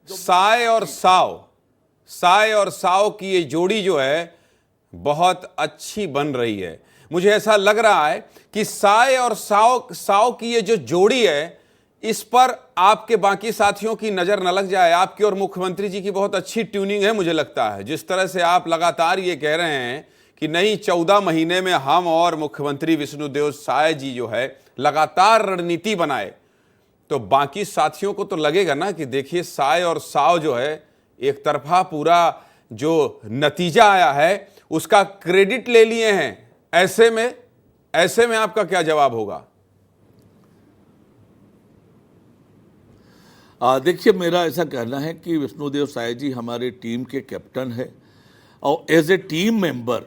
साय और साव की ये जोड़ी जो है बहुत अच्छी बन रही है। मुझे ऐसा लग रहा है कि साय और साव की ये जो जोड़ी है, इस पर आपके बाकी साथियों की नजर न लग जाए। आपकी और मुख्यमंत्री जी की बहुत अच्छी ट्यूनिंग है। मुझे लगता है जिस तरह से आप लगातार ये कह रहे हैं कि नहीं 14 महीने में हम और मुख्यमंत्री विष्णुदेव साय जी जो है लगातार रणनीति बनाए, तो बाकी साथियों को तो लगेगा ना कि देखिए साय और साव जो है एक तरफा पूरा जो नतीजा आया है उसका क्रेडिट ले लिए हैं। ऐसे में आपका क्या जवाब होगा? देखिए, मेरा ऐसा कहना है कि विष्णुदेव साय जी हमारे टीम के कैप्टन है और एज ए टीम मेंबर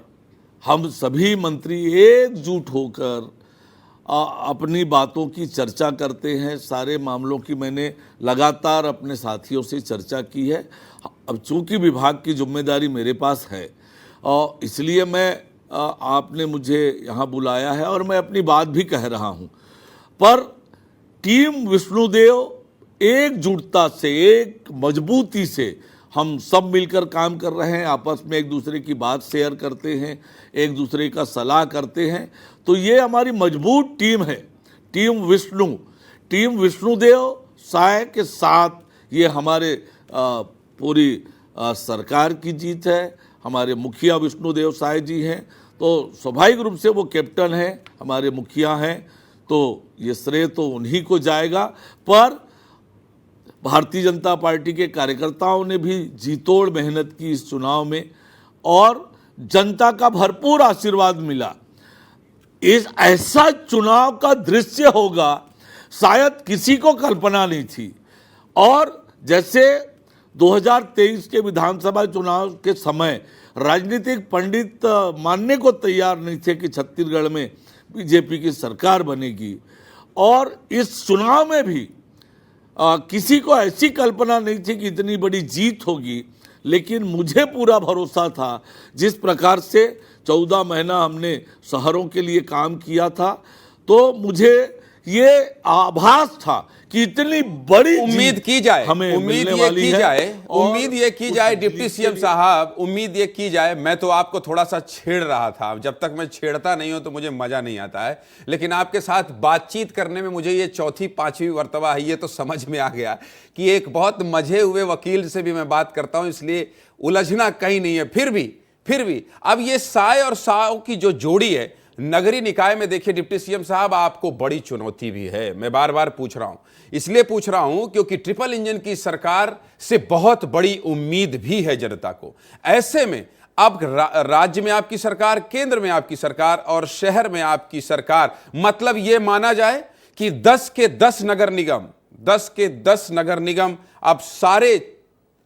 हम सभी मंत्री एकजुट होकर अपनी बातों की चर्चा करते हैं। सारे मामलों की मैंने लगातार अपने साथियों से चर्चा की है। अब चूंकि विभाग की जिम्मेदारी मेरे पास है और इसलिए आपने मुझे यहाँ बुलाया है और मैं अपनी बात भी कह रहा हूँ, पर टीम विष्णुदेव एकजुटता से, एक मजबूती से हम सब मिलकर काम कर रहे हैं। आपस में एक दूसरे की बात शेयर करते हैं, एक दूसरे का सलाह करते हैं। तो ये हमारी मजबूत टीम है, टीम विष्णुदेव साय के साथ ये हमारे पूरी सरकार की जीत है। हमारे मुखिया विष्णुदेव साय जी हैं, तो स्वाभाविक रूप से वो कैप्टन हैं, हमारे मुखिया हैं, तो ये श्रेय तो उन्हीं को जाएगा। पर भारतीय जनता पार्टी के कार्यकर्ताओं ने भी जीतोड़ मेहनत की इस चुनाव में और जनता का भरपूर आशीर्वाद मिला। इस ऐसा चुनाव का दृश्य होगा शायद किसी को कल्पना नहीं थी। और जैसे 2023 के विधानसभा चुनाव के समय राजनीतिक पंडित मानने को तैयार नहीं थे कि छत्तीसगढ़ में बीजेपी की सरकार बनेगी, और इस चुनाव में भी किसी को ऐसी कल्पना नहीं थी कि इतनी बड़ी जीत होगी। लेकिन मुझे पूरा भरोसा था, जिस प्रकार से 14 महीना हमने शहरों के लिए काम किया था, तो मुझे ये आभास था कि इतनी बड़ी उम्मीद की जाए, हमें उम्मीद ये की जाए डिप्टी सीएम साहब, उम्मीद ये की जाए। मैं तो आपको थोड़ा सा छेड़ रहा था, जब तक मैं छेड़ता नहीं हूं तो मुझे मजा नहीं आता है, लेकिन आपके साथ बातचीत करने में मुझे ये चौथी पांचवी मर्तबा है, ये तो समझ में आ गया कि एक बहुत मजे हुए वकील से भी मैं बात करता हूं, इसलिए उलझना कहीं नहीं है। फिर भी अब ये साय और साव की जो जोड़ी है नगरीय निकाय में, देखिए डिप्टी सीएम साहब आपको बड़ी चुनौती भी है। मैं बार बार पूछ रहा हूं, इसलिए पूछ रहा हूं क्योंकि ट्रिपल इंजन की सरकार से बहुत बड़ी उम्मीद भी है जनता को। ऐसे में अब राज्य में आपकी सरकार, केंद्र में आपकी सरकार और शहर में आपकी सरकार, मतलब यह माना जाए कि 10 के 10 नगर निगम अब सारे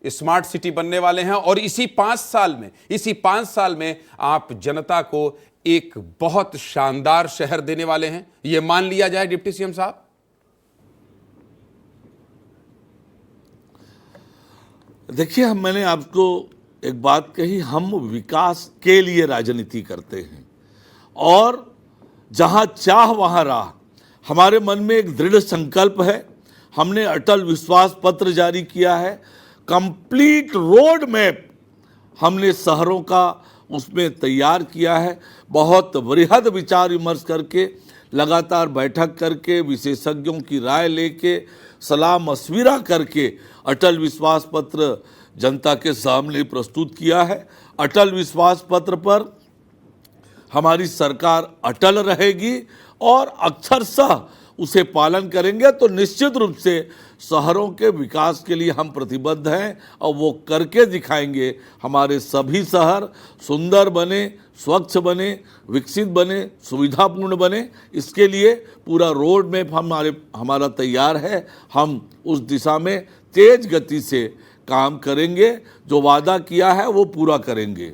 स्मार्ट सिटी बनने वाले हैं और इसी 5 साल में आप जनता को एक बहुत शानदार शहर देने वाले हैं, यह मान लिया जाए डिप्टी सीएम साहब? देखिए, मैंने आपको एक बात कही, हम विकास के लिए राजनीति करते हैं और जहां चाह वहां राह। हमारे मन में एक दृढ़ संकल्प है। हमने अटल विश्वास पत्र जारी किया है, कंप्लीट रोड मैप हमने शहरों का उसमें तैयार किया है। बहुत वृहद विचार विमर्श करके, लगातार बैठक करके, विशेषज्ञों की राय लेके, सलाह मशविरा करके अटल विश्वास पत्र जनता के सामने प्रस्तुत किया है। अटल विश्वास पत्र पर हमारी सरकार अटल रहेगी और अक्षरशः उसे पालन करेंगे। तो निश्चित रूप से शहरों के विकास के लिए हम प्रतिबद्ध हैं और वो करके दिखाएंगे। हमारे सभी शहर सुंदर बने, स्वच्छ बने, विकसित बने, सुविधापूर्ण बने, इसके लिए पूरा रोड मैप हमारा तैयार है। हम उस दिशा में तेज गति से काम करेंगे, जो वादा किया है वो पूरा करेंगे।